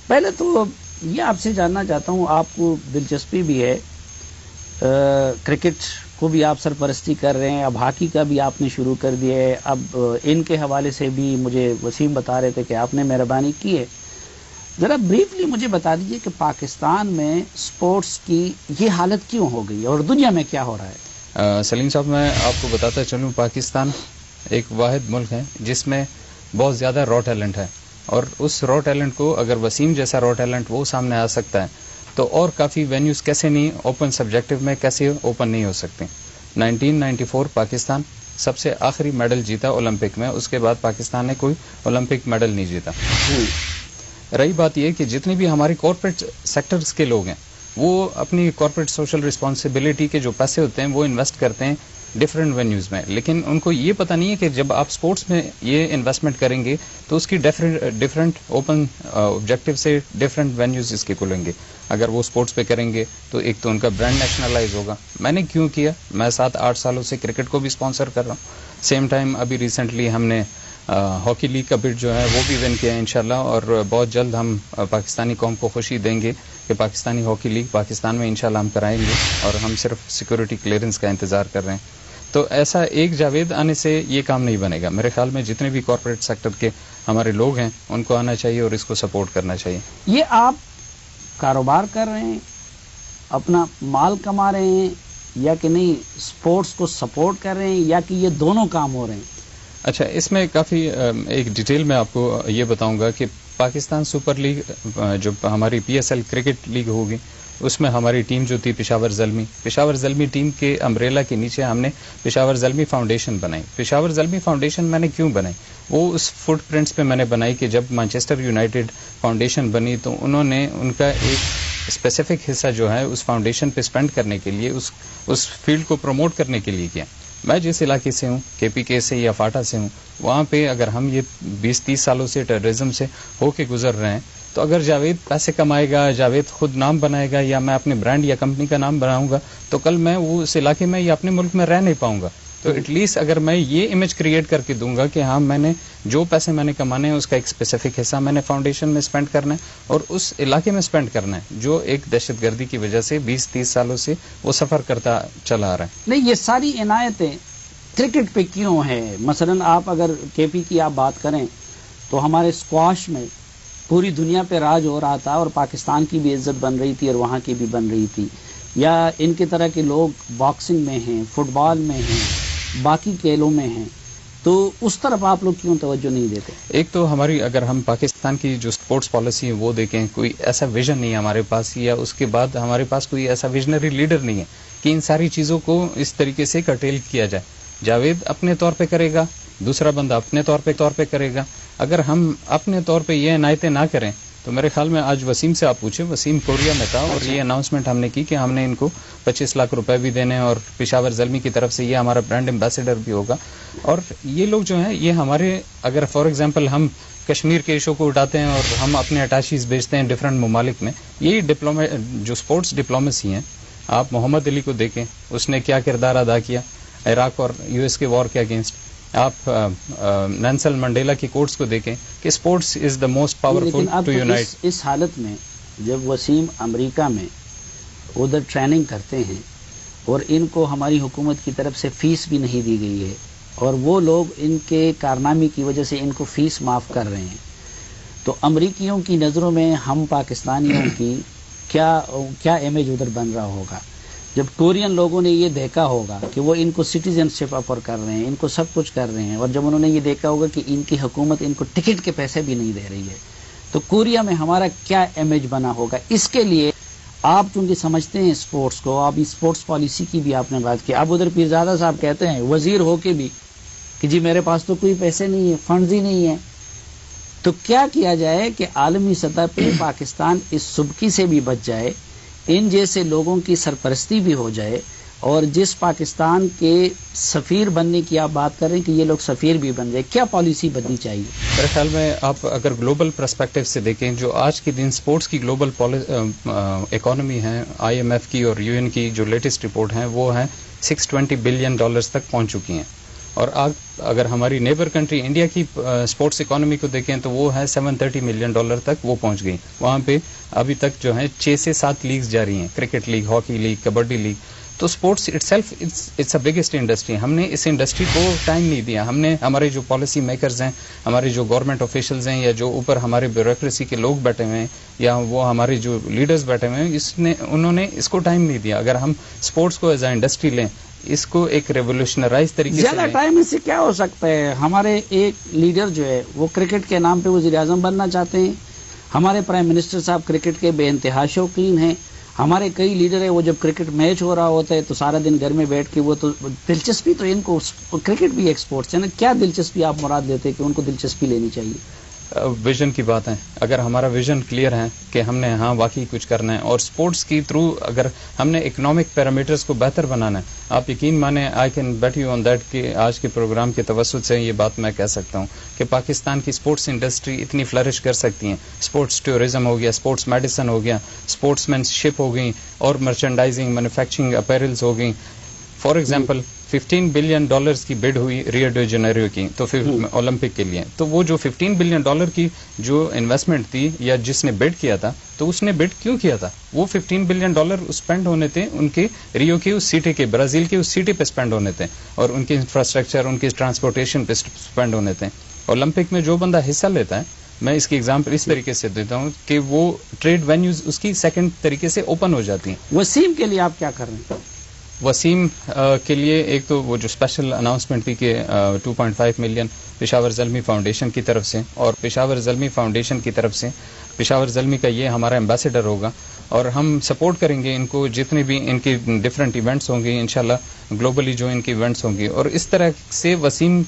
Speaker 2: پہلے تو یہ آپ سے جاننا چاہتا ہوں، آپ کو دلچسپی بھی ہے، کرکٹ کو بھی آپ سرپرستی کر رہے ہیں، اب ہاکی کا بھی آپ نے شروع کر دیا ہے، اب ان کے حوالے سے بھی مجھے وسیم بتا رہے تھے کہ آپ نے مہربانی کی ہے. ذرا بریفلی مجھے بتا دیجئے کہ پاکستان میں سپورٹس کی یہ حالت کیوں ہو گئی اور دنیا میں کیا ہو رہا ہے؟
Speaker 5: سلیم صاحب میں آپ کو بتاتا چلوں، پاکستان ایک واحد ملک ہے جس میں بہت زیادہ را ٹیلنٹ ہے، اور اس را ٹیلنٹ کو اگر وسیم جیسا را ٹیلنٹ وہ سامنے آ سکتا ہے تو اور کافی وینیوز کیسے نہیں اوپن سبجیکٹو میں کیسے اوپن نہیں ہو سکتے. 1994 پاکستان سب سے آخری میڈل جیتا اولمپک میں، اس کے بعد پاکستان نے کوئی اولمپک میڈل نہیں جیتا. رہی بات یہ کہ جتنے بھی ہماری کارپوریٹ سیکٹرز کے لوگ ہیں وہ اپنی کارپوریٹ سوشل رسپانسبلٹی کے جو پیسے ہوتے ہیں وہ انویسٹ کرتے ہیں ڈفرینٹ وینیوز میں، لیکن ان کو یہ پتہ نہیں ہے کہ جب آپ سپورٹس میں یہ انویسٹمنٹ کریں گے تو اس کی ڈفرینٹ اوپن آبجیکٹو سے ڈفرینٹ وینیوز اس کے کھلیں گے. اگر وہ سپورٹس پہ کریں گے تو ایک تو ان کا برانڈ نیشنلائز ہوگا. میں نے کیوں کیا، میں 7-8 سالوں سے کرکٹ کو بھی اسپانسر کر رہا ہوں. سیم ٹائم ابھی ریسنٹلی ہم نے ہاکی لیگ کا بڈ جو ہے وہ بھی ون کیا ہے انشاءاللہ، اور بہت جلد ہم پاکستانی قوم کو خوشی دیں گے کہ پاکستانی ہاکی لیگ پاکستان میں انشاءاللہ ہم کرائیں گے، اور ہم صرف سیکورٹی کلیئرنس کا انتظار کر رہے ہیں. تو ایسا ایک جاوید آنے سے یہ کام نہیں بنے گا. میرے خیال میں جتنے بھی کارپوریٹ سیکٹر کے ہمارے لوگ ہیں ان کو آنا چاہیے اور اس کو سپورٹ کرنا چاہیے.
Speaker 2: یہ آپ کاروبار کر رہے ہیں، اپنا مال کما رہے ہیں، یا کہ نہیں سپورٹس کو سپورٹ کر رہے ہیں، یا کہ یہ دونوں کام ہو رہے ہیں؟
Speaker 5: اچھا، اس میں کافی ایک ڈیٹیل میں آپ کو یہ بتاؤں گا کہ پاکستان سپر لیگ جو ہماری PSL کرکٹ لیگ ہوگی اس میں ہماری ٹیم جو تھی پشاور زلمی ٹیم کے امبریلا کے نیچے ہم نے پشاور زلمی فاؤنڈیشن بنائی. پشاور زلمی فاؤنڈیشن میں نے کیوں بنائی، وہ اس فٹ پرنٹس پہ میں نے بنائی کہ جب مانچسٹر یونائٹیڈ فاؤنڈیشن بنی تو انہوں نے ان کا ایک اسپیسیفک حصہ جو ہے اس فاؤنڈیشن پہ اسپینڈ کرنے کے لیے اس فیلڈ کو پروموٹ کرنے کے لیے کیا. میں جس علاقے سے ہوں KPK سے یا فاٹا سے ہوں، وہاں پہ اگر ہم یہ 20-30 سالوں سے ٹیررزم سے ہو کے گزر رہے ہیں، تو اگر جاوید پیسے کمائے گا، جاوید خود نام بنائے گا یا میں اپنے برانڈ یا کمپنی کا نام بناؤں گا تو کل میں وہ اس علاقے میں یا اپنے ملک میں رہ نہیں پاؤں گا. تو ایٹ لیسٹ اگر میں یہ امیج کریٹ کر کے دوں گا کہ ہاں میں نے جو پیسے میں نے کمانے ہیں اس کا ایک اسپیسیفک حصہ میں نے فاؤنڈیشن میں اسپینڈ کرنا ہے اور اس علاقے میں اسپینڈ کرنا ہے جو ایک دہشت گردی کی وجہ سے 20-30 سالوں سے وہ سفر کرتا چلا آ رہا ہے.
Speaker 2: نہیں، یہ ساری عنایتیں کرکٹ پہ کیوں ہے؟ مثلا آپ اگر کے پی کی آپ بات کریں تو ہمارے اسکواش میں پوری دنیا پہ راج ہو رہا تھا اور پاکستان کی بھی عزت بن رہی تھی اور وہاں کی بھی بن رہی تھی. یا ان کی طرح کے لوگ باکسنگ میں ہیں، فٹ بال میں ہیں، باقی کھیلوں میں ہیں، تو اس طرف آپ لوگ کیوں توجہ نہیں دیتے؟
Speaker 5: ایک تو ہماری اگر ہم پاکستان کی جو سپورٹس پالیسی ہے وہ دیکھیں، کوئی ایسا ویژن نہیں ہے ہمارے پاس، یا اس کے بعد ہمارے پاس کوئی ایسا ویژنری لیڈر نہیں ہے کہ ان ساری چیزوں کو اس طریقے سے کرٹیل کیا جائے. جاوید اپنے طور پہ کرے گا، دوسرا بندہ اپنے طور پہ کرے گا. اگر ہم اپنے طور پہ یہ عنایتیں نہ کریں تو میرے خیال میں آج وسیم سے آپ پوچھیں، وسیم کوریا میں تھا اور یہ اناؤنسمنٹ ہم نے کی کہ ہم نے ان کو 25 لاکھ روپے بھی دینے اور پشاور زلمی کی طرف سے یہ ہمارا برانڈ ایمبیسڈر بھی ہوگا. اور یہ لوگ جو ہیں یہ ہمارے، اگر فار ایگزامپل ہم کشمیر کے ایشو کو اٹھاتے ہیں اور ہم اپنے اٹیچیز بھیجتے ہیں ڈفرینٹ ممالک میں، یہی جو سپورٹس ڈپلومیسی ہیں. آپ محمد علی کو دیکھیں، اس نے کیا کردار ادا کیا عراق اور یو ایس کے وار کے اگینسٹ. آپ نیلسن منڈیلا کی کوٹس کو دیکھیں کہ sports is the most powerful to unite.
Speaker 2: اس حالت میں جب وسیم امریکہ میں ادھر ٹریننگ کرتے ہیں اور ان کو ہماری حکومت کی طرف سے فیس بھی نہیں دی گئی ہے اور وہ لوگ ان کے کارنامے کی وجہ سے ان کو فیس معاف کر رہے ہیں، تو امریکیوں کی نظروں میں ہم پاکستانیوں کی کیا امیج ادھر بن رہا ہوگا؟ جب کورین لوگوں نے یہ دیکھا ہوگا کہ وہ ان کو سٹیزن شپ آفر کر رہے ہیں، ان کو سب کچھ کر رہے ہیں، اور جب انہوں نے یہ دیکھا ہوگا کہ ان کی حکومت ان کو ٹکٹ کے پیسے بھی نہیں دے رہی ہے، تو کوریا میں ہمارا کیا امیج بنا ہوگا؟ اس کے لیے آپ چونکہ سمجھتے ہیں اسپورٹس کو، اب اسپورٹس پالیسی کی بھی آپ نے بات کی. اب ادھر پیرزادہ صاحب کہتے ہیں وزیر ہو کے بھی کہ جی میرے پاس تو کوئی پیسے نہیں ہے، فنڈز ہی نہیں ہے. تو کیا کیا جائے کہ عالمی سطح پہ پاکستان اس سبکی سے بھی بچ جائے، ان جیسے لوگوں کی سرپرستی بھی ہو جائے، اور جس پاکستان کے سفیر بننے کی آپ بات کر رہے ہیں کہ یہ لوگ سفیر بھی بن جائے، کیا پالیسی بدلنی چاہیے؟
Speaker 5: میرے خیال میں آپ اگر گلوبل پرسپیکٹو سے دیکھیں، جو آج کے دن سپورٹس کی گلوبل اکانومی ہے، آئی ایم ایف کی اور یو این کی جو لیٹسٹ رپورٹ ہیں وہ ہیں $620 بلین تک پہنچ چکی ہیں. اور اگر ہماری نیبر کنٹری انڈیا کی سپورٹس اکانومی کو دیکھیں تو وہ ہے $730 ملین تک وہ پہنچ گئی. وہاں پہ ابھی تک جو ہے 6 سے 7 لیگز جاری ہیں، cricket league, hockey league, kabaddi league. تو sports itself it's a biggest industry. ہم نے اس انڈسٹری کو ٹائم نہیں دیا. ہم نے ہمارے جو پالیسی میکرز ہیں، ہمارے جو گورنمنٹ آفیشلز ہیں، یا جو اوپر ہمارے بیوروکریسی کے لوگ بیٹھے ہوئے ہیں، یا وہ ہمارے جو لیڈرز بیٹھے ہوئے ہیں، انہوں نے اس کو ٹائم نہیں دیا. اگر ہم اسپورٹس کو ایز اے انڈسٹری لیں، اس کو ایک ریولیوشنرائز طریقے سے
Speaker 2: زیادہ ٹائم اس سے کیا ہو سکتا ہے؟ ہمارے ایک لیڈر جو ہے وہ کرکٹ کے نام پہ وزیر اعظم بننا چاہتے ہیں. ہمارے پرائم منسٹر صاحب کرکٹ کے بے انتہا شوقین ہیں. ہمارے کئی لیڈر ہیں وہ جب کرکٹ میچ ہو رہا ہوتا ہے تو سارا دن گھر میں بیٹھ کے وہ تو دلچسپی تو ان کو کرکٹ بھی ایک سپورٹس ہے نا. کیا دلچسپی آپ مراد لیتے کہ ان کو دلچسپی لینی چاہیے؟
Speaker 5: ویژن کی بات ہے. اگر ہمارا ویژن کلیئر ہے کہ ہم نے واقعی کچھ کرنا ہے، اور سپورٹس کی تھرو اگر ہم نے اکنامک پیرامیٹرز کو بہتر بنانا ہے، آپ یقین مانیں I can bet you on that کہ آج کے پروگرام کے توسط سے یہ بات میں کہہ سکتا ہوں کہ پاکستان کی سپورٹس انڈسٹری اتنی فلرش کر سکتی ہیں. سپورٹس ٹورزم ہو گیا، سپورٹس میڈیسن ہو گیا، سپورٹس مین شپ ہو گئی، اور مرچنڈائزنگ، مینوفیکچرنگ، اپیرلز ہو گئی. فار ایگزامپل $15 بلین کی بڈ ہوئی ریو ڈی جنیرو کی، تو پھر اولمپک کے لیے. تو وہ جو $15 بلین کی جو انویسٹمنٹ تھی یا جس نے بڈ کیا تھا، تو اس نے بڈ کیوں کیا تھا؟ وہ $15 بلین اسپینڈ ہونے تھے ان کے ریو کے اس سٹی کے، برازیل کے اس سٹی پہ اسپینڈ ہونے تھے، اور ان کے انفراسٹرکچر، ان کے ٹرانسپورٹیشن پہ اسپینڈ ہونے تھے. اولمپک میں جو بندہ حصہ لیتا ہے، میں اس کی ایگزامپل اس طریقے سے دیتا ہوں کہ وہ ٹریڈ وینیوز اس کی سیکنڈ طریقے سے اوپن ہو جاتی ہیں.
Speaker 2: وسیم کے لیے آپ کیا کر رہے ہیں؟
Speaker 5: وسیم کے لیے ایک تو وہ جو اسپیشل اناؤنسمنٹ تھی کہ 2.5 ملین پشاور زلمی فاؤنڈیشن کی طرف سے، اور پشاور زلمی فاؤنڈیشن کی طرف سے پشاور زلمی کا یہ ہمارا ایمبیسڈر ہوگا، اور ہم سپورٹ کریں گے ان کو جتنے بھی ان کی ڈفرینٹ ایونٹس ہوں گے انشاءاللہ گلوبلی جو ان کی ایونٹس ہوں گی. اور اس طرح سے وسیم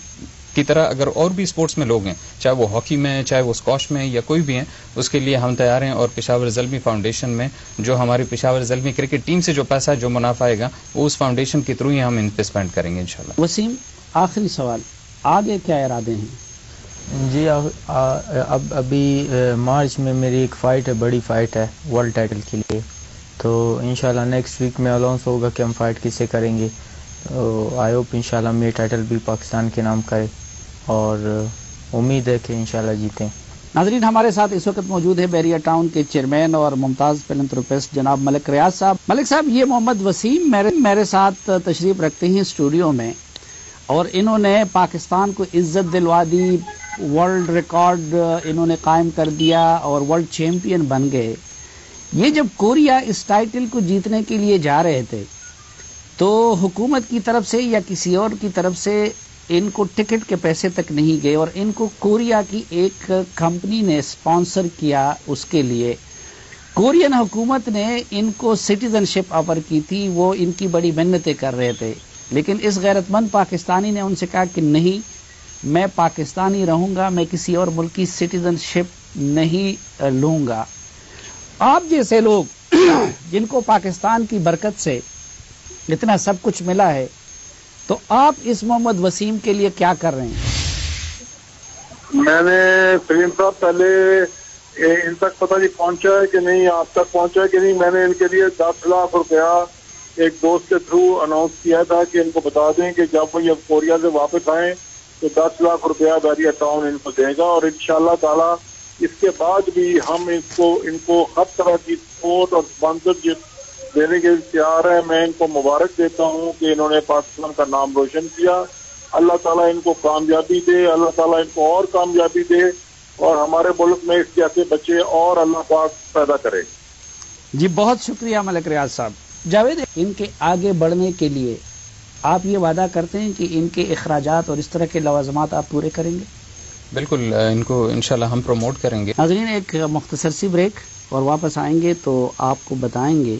Speaker 5: کی طرح اگر اور بھی سپورٹس میں لوگ ہیں، چاہے وہ ہاکی میں، چاہے وہ اسکواش میں، یا کوئی بھی ہیں، اس کے لیے ہم تیار ہیں. اور پشاور زلمی فاؤنڈیشن میں جو ہماری پشاور زلمی کرکٹ ٹیم سے جو پیسہ، جو منافع آئے گا، وہ اس فاؤنڈیشن کے تھرو ہی ہم ان پہ اسپینڈ کریں گے انشاءاللہ.
Speaker 2: وسیم، آخری سوال، آگے کیا ارادے ہیں؟
Speaker 3: جی اب ابھی مارچ میں میری ایک فائٹ ہے، بڑی فائٹ ہے ورلڈ ٹائٹل کے لیے، تو انشاءاللہ نیکسٹ ویک میں الاؤنس ہوگا کہ ہم فائٹ کس سے کریں گے. آئی ہوپ انشاءاللہ میرا ٹائٹل بھی پاکستان کے نام کرے، اور امید ہے کہ انشاءاللہ جیتیں.
Speaker 2: ناظرین، ہمارے ساتھ اس وقت موجود ہے بیریا ٹاؤن کے چیئرمین اور ممتاز فلنتھروپسٹ جناب ملک ریاض صاحب. ملک صاحب، یہ محمد وسیم میرے ساتھ تشریف رکھتے ہیں اسٹوڈیو میں، اور انہوں نے پاکستان کو عزت دلوا دی، ورلڈ ریکارڈ انہوں نے قائم کر دیا اور ورلڈ چیمپئن بن گئے. یہ جب کوریا اس ٹائٹل کو جیتنے کے لیے جا رہے تھے تو حکومت کی طرف سے یا کسی اور کی طرف سے ان کو ٹکٹ کے پیسے تک نہیں گئے، اور ان کو کوریا کی ایک کمپنی نے اسپانسر کیا. اس کے لیے کورین حکومت نے ان کو سٹیزن شپ آفر کی تھی، وہ ان کی بڑی منتیں کر رہے تھے، لیکن اس غیرت مند پاکستانی نے ان سے کہا کہ نہیں، میں پاکستانی رہوں گا، میں کسی اور ملک کی سٹیزن شپ نہیں لوں گا. آپ جیسے لوگ جن کو پاکستان کی برکت سے اتنا سب کچھ ملا ہے، تو آپ اس محمد وسیم کے لیے کیا کر رہے ہیں؟
Speaker 6: میں نے سلیم صاحب پہلے ان تک پتہ نہیں پہنچا ہے کہ نہیں، آپ تک پہنچا ہے کہ نہیں، میں نے ان کے لیے 10 لاکھ روپیہ ایک دوست کے تھرو اناؤنس کیا تھا کہ ان کو بتا دیں کہ جب وہ یہ کوریا سے واپس آئیں تو 10 لاکھ روپیہ میری اکاؤنٹ ان کو دے گا، اور انشاءاللہ تعالی اس کے بعد بھی ہم ان کو ہر طرح کی سپورٹ اور اسپانسرشپ دینے کے تیار ہیں. میں ان کو مبارک دیتا ہوں کہ انہوں نے پاکستان کا نام روشن کیا. اللہ تعالیٰ ان کو کامیابی دے، اللہ تعالیٰ ان کو اور کامیابی دے، اور ہمارے ملک میں اس جیسے بچے اور اللہ پاک پیدا کرے.
Speaker 2: جی بہت شکریہ ملک ریاض صاحب. جاوید، ان کے آگے بڑھنے کے لیے آپ یہ وعدہ کرتے ہیں کہ ان کے اخراجات اور اس طرح کے لوازمات آپ پورے کریں گے؟
Speaker 5: بالکل، ان کو انشاءاللہ ہم پروموٹ کریں گے.
Speaker 2: ناظرین، ایک مختصر سی بریک اور واپس آئیں گے تو آپ کو بتائیں گے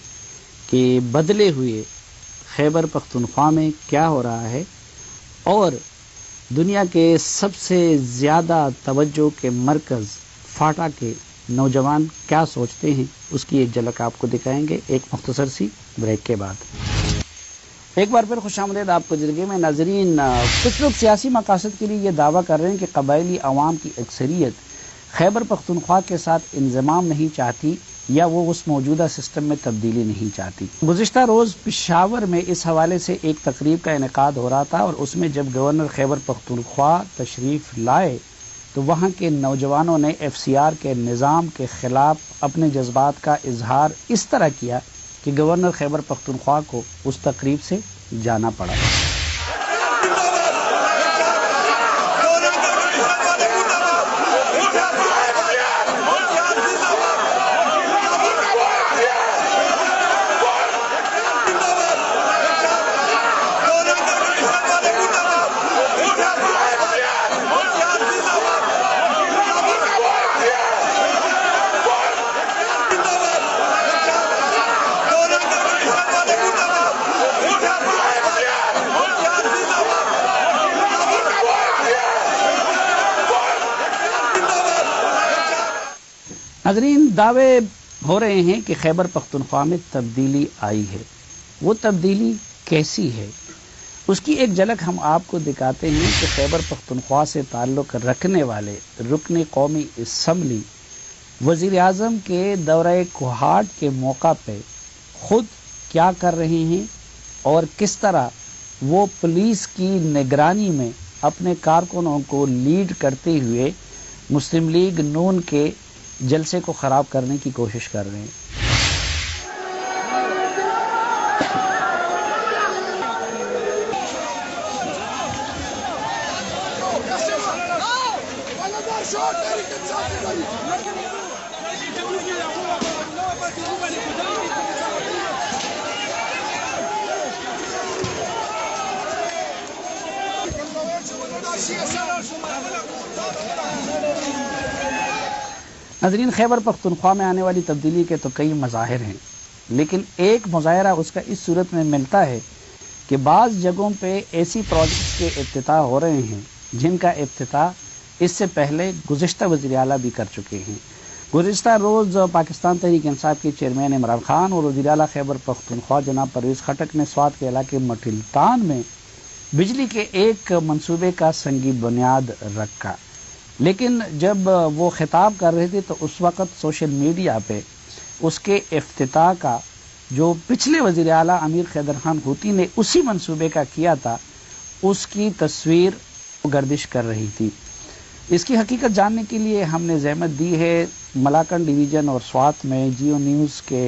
Speaker 2: کہ بدلے ہوئے خیبر پختونخوا میں کیا ہو رہا ہے، اور دنیا کے سب سے زیادہ توجہ کے مرکز فاٹا کے نوجوان کیا سوچتے ہیں، اس کی ایک جھلک آپ کو دکھائیں گے ایک مختصر سی بریک کے بعد. ایک بار پھر خوش آمدید آپ کو زندگی میں. ناظرین، کچھ لوگ سیاسی مقاصد کے لیے یہ دعویٰ کر رہے ہیں کہ قبائلی عوام کی اکثریت خیبر پختونخوا کے ساتھ انضمام نہیں چاہتی یا وہ اس موجودہ سسٹم میں تبدیلی نہیں چاہتی. گزشتہ روز پشاور میں اس حوالے سے ایک تقریب کا انعقاد ہو رہا تھا، اور اس میں جب گورنر خیبر پختونخوا تشریف لائے تو وہاں کے نوجوانوں نے FCR کے نظام کے خلاف اپنے جذبات کا اظہار اس طرح کیا کہ گورنر خیبر پختونخوا کو اس تقریب سے جانا پڑا. ناظرین، دعوے ہو رہے ہیں کہ خیبر پختونخوا میں تبدیلی آئی ہے. وہ تبدیلی کیسی ہے، اس کی ایک جھلک ہم آپ کو دکھاتے ہیں کہ خیبر پختونخوا سے تعلق رکھنے والے رکن قومی اسمبلی وزیر اعظم کے دورہ کوہاٹ کے موقع پہ خود کیا کر رہے ہیں، اور کس طرح وہ پولیس کی نگرانی میں اپنے کارکنوں کو لیڈ کرتے ہوئے مسلم لیگ نون کے جلسے کو خراب کرنے کی کوشش کر رہے ہیں. ناظرین، خیبر پختونخوا میں آنے والی تبدیلی کے تو کئی مظاہر ہیں، لیکن ایک مظاہرہ اس کا اس صورت میں ملتا ہے کہ بعض جگہوں پہ ایسی پروجیکٹس کے افتتاح ہو رہے ہیں جن کا افتتاح اس سے پہلے گزشتہ وزیر اعلیٰ بھی کر چکے ہیں. گزشتہ روز پاکستان تحریک انصاف کے چیئرمین عمران خان اور وزیر اعلیٰ خیبر پختونخوا جناب پرویز خٹک نے سوات کے علاقے مٹلتان میں بجلی کے ایک منصوبے کا سنگی بنیاد رکھا، لیکن جب وہ خطاب کر رہے تھے تو اس وقت سوشل میڈیا پہ اس کے افتتاح کا جو پچھلے وزیر اعلیٰ امیر خیدر خان ہوتی نے اسی منصوبے کا کیا تھا، اس کی تصویر گردش کر رہی تھی. اس کی حقیقت جاننے کے لیے ہم نے زحمت دی ہے ملاکنڈ ڈویژن اور سوات میں جیو نیوز کے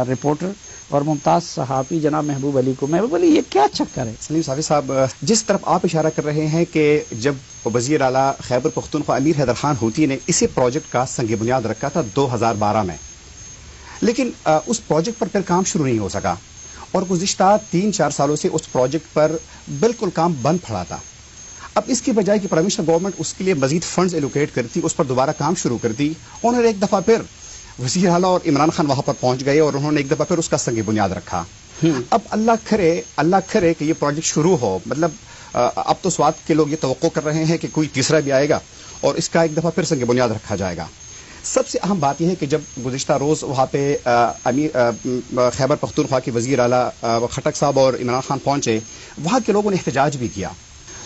Speaker 2: رپورٹر اور ممتاز صحافی جناب محبوب علی کو. محبوب علی، یہ کیا چکر ہے؟
Speaker 7: سلیم صافی صاحب، جس طرف آپ اشارہ کر رہے ہیں کہ جب وزیر اعلیٰ خیبر پختونخوا امیر حیدر خان ہوتی نے اسی پروجیکٹ کا سنگ بنیاد رکھا تھا 2012 میں، لیکن اس پروجیکٹ پر پھر کام شروع نہیں ہو سکا اور گزشتہ 3-4 سالوں سے اس پروجیکٹ پر بالکل کام بند پڑا تھا. اب اس کی بجائے کہ پروونشنل گورنمنٹ اس کے لیے مزید فنڈز ایلوکیٹ کرتی، اس پر دوبارہ کام شروع کرتی، انہوں نے ایک دفعہ پھر وزیر اعلیٰ اور عمران خان وہاں پر پہنچ گئے اور انہوں نے ایک دفعہ پھر اس کا سنگ بنیاد رکھا. اب اللہ کرے کہ یہ پروجیکٹ شروع ہو. مطلب اب تو سوات کے لوگ یہ توقع کر رہے ہیں کہ کوئی تیسرا بھی آئے گا اور اس کا ایک دفعہ پھر سنگ بنیاد رکھا جائے گا. سب سے اہم بات یہ ہے کہ جب گزشتہ روز وہاں پہ خیبر پختونخوا کے وزیر اعلیٰ خٹک صاحب اور عمران خان پہنچے، وہاں کے لوگوں نے احتجاج بھی کیا.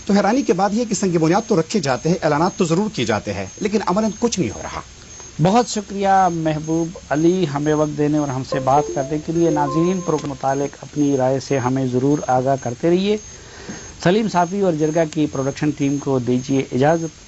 Speaker 7: تو حیرانی کی بات یہ کہ سنگ بنیاد تو رکھے جاتے ہیں، اعلانات تو ضرور کیے جاتے ہیں، لیکن عملاً کچھ نہیں ہو رہا.
Speaker 2: بہت شکریہ محبوب علی ہمیں وقت دینے اور ہم سے بات کرنے کے لیے. ناظرین، پروگرام کے متعلق اپنی رائے سے ہمیں ضرور آگاہ کرتے رہیے. سلیم صافی اور جرگہ کی پروڈکشن ٹیم کو دیجیے اجازت.